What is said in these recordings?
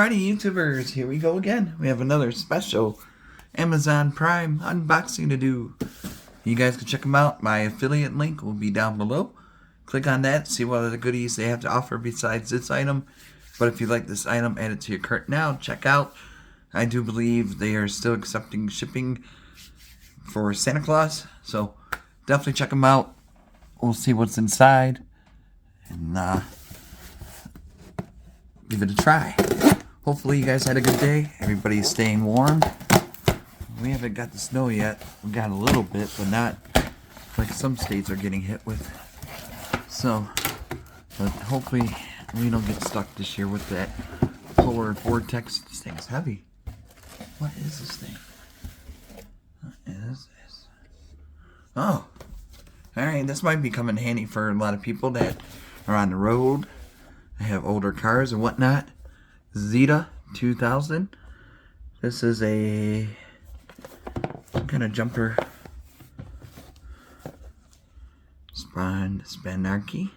Alrighty, YouTubers, here we go again. We have another special Amazon Prime unboxing to do. You guys can check them out. My affiliate link will be down below. Click on that, see what other goodies they have to offer besides this item. But if you like this item, add it to your cart now. Check out. I do believe they are still accepting shipping for Santa Claus. So definitely check them out. We'll see what's inside. And give it a try. Hopefully you guys had a good day. Everybody's staying warm. We haven't got the snow yet. We got a little bit, but not like some states are getting hit with. So, but hopefully we don't get stuck this year with that polar vortex. This thing's heavy. What is this thing? What is this? Oh. Alright, this might be coming handy for a lot of people that are on the road. They have older cars and whatnot. Zeta 2000. This is some kind of jumper. Spanarci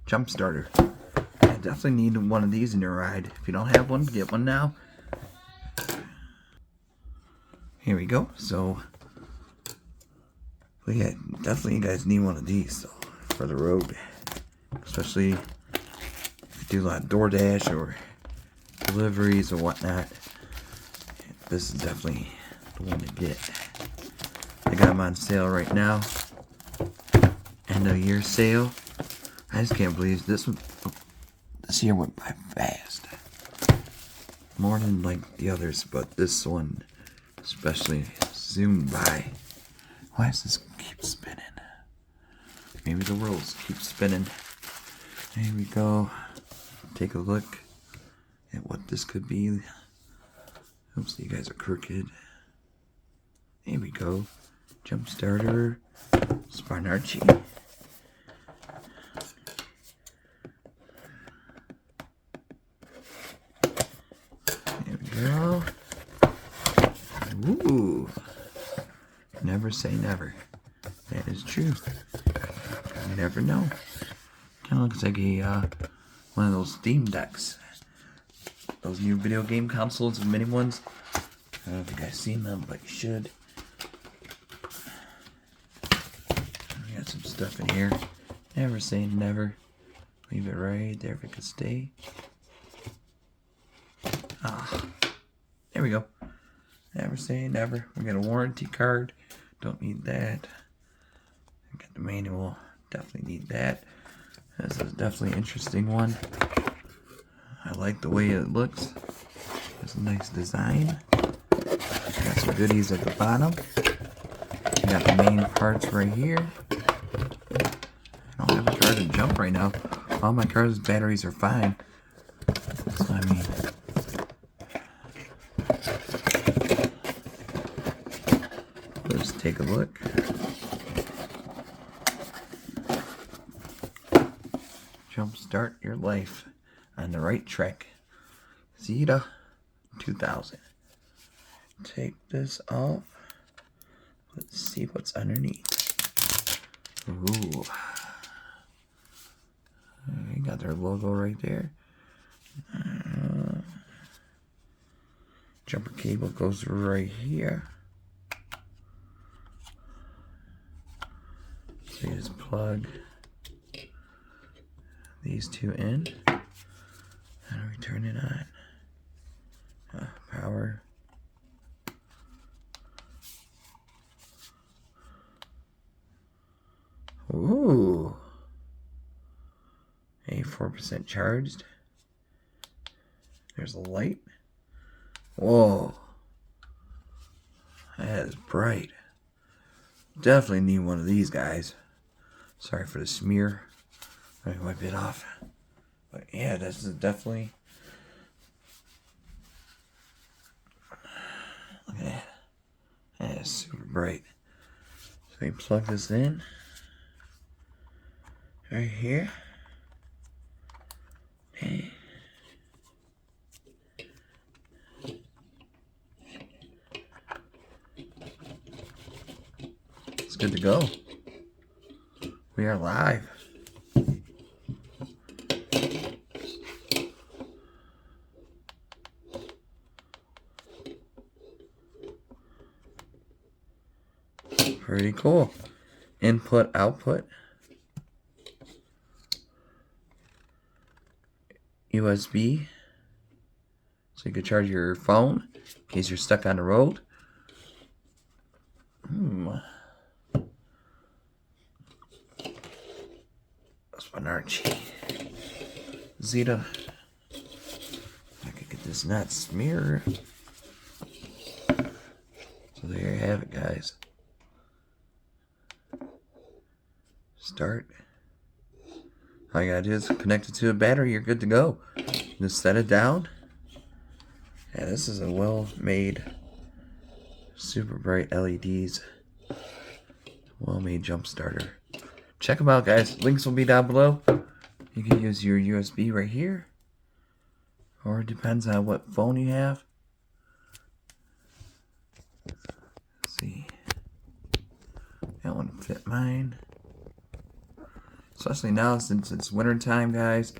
jump starter. I definitely need one of these in your ride. If you don't have one, get one now. Here we go. So, yeah, definitely you guys need one of these so, for the road. Especially if you do a lot of DoorDash or deliveries or whatnot. This is definitely the one to get. I got them on sale right now. End of year sale. I just can't believe this year went by fast. More than like the others, but this one especially zoomed by. Why does this keep spinning? Maybe the world keeps spinning. Here we go. Take a look at what this could be. Oops, you guys are crooked. Here we go. Jump starter. Spanarci. There we go. Ooh. Never say never. That is true. You never know. Kind of looks like a one of those Steam Decks. Those new video game consoles, the mini ones. I don't know if you guys seen them, but you should. We got some stuff in here. Never say never. Leave it right there if it could stay. Ah, there we go. Never say never. We got a warranty card. Don't need that. I got the manual. Definitely need that. This is definitely an interesting one. I like the way it looks. It's a nice design. Got some goodies at the bottom. You got the main parts right here. I don't have a car to jump right now. All my car's batteries are fine. So, I mean, let's take a look. Jumpstart your life on the right track. Zeta 2000. Take this off. Let's see what's underneath. Ooh. You got their logo right there. Jumper cable goes right here. So you just plug these two in. How do we turn it on? Power. Ooh. 84% charged. There's a light. Whoa. That is bright. Definitely need one of these guys. Sorry for the smear. Let me wipe it off. But yeah, this is definitely. Look at that. That is super bright. So you plug this in. Right here. Okay. It's good to go. We are live. Pretty cool. Input, output. USB. So you could charge your phone in case you're stuck on the road. Spanarci. Zeta. I could get this not smear. So there you have it, guys. Start. All you gotta do is connect it to a battery. You're good to go. Just set it down. Yeah, this is a well-made, super bright LEDs. Well-made jump starter. Check them out, guys. Links will be down below. You can use your USB right here. Or it depends on what phone you have. Let's see. That one fit mine. Especially now since it's winter time, guys.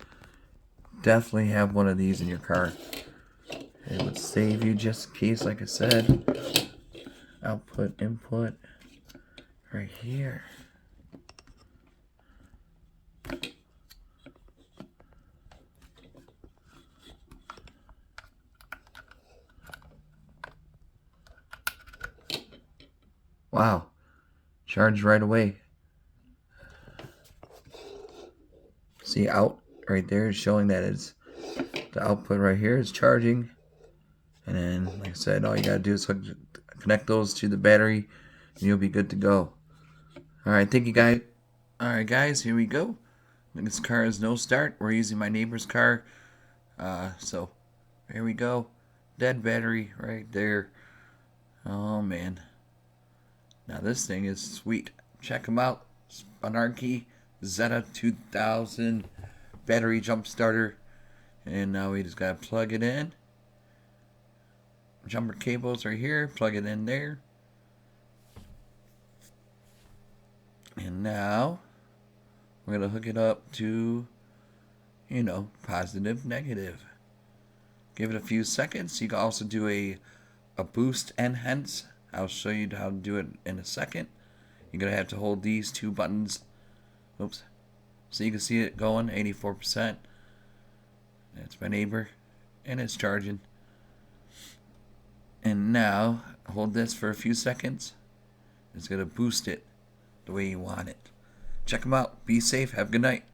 Definitely have one of these in your car. It would save you just in case, like I said. Output, input. Right here. Wow. Charged right away. See, out right there is showing that it's the output right here is charging. And then, like I said, all you gotta do is connect those to the battery and you'll be good to go. Alright, thank you guys. Alright guys, here we go. This car has no start. We're using my neighbor's car. So here we go. Dead battery right there. Oh man. Now this thing is sweet. Check them out. Spanarci Zeta 2000 battery jump starter. And now we just gotta plug it in. Jumper cables right here. Plug it in there. And now we're gonna hook it up to, you know, positive, negative. Give it a few seconds. You can also do a boost enhance. I'll show you how to do it in a second. You're gonna have to hold these two buttons. Oops. So you can see it going 84%. That's my neighbor, and it's charging. And now hold this for a few seconds. It's gonna boost it the way you want it. Check them out. Be safe. Have a good night.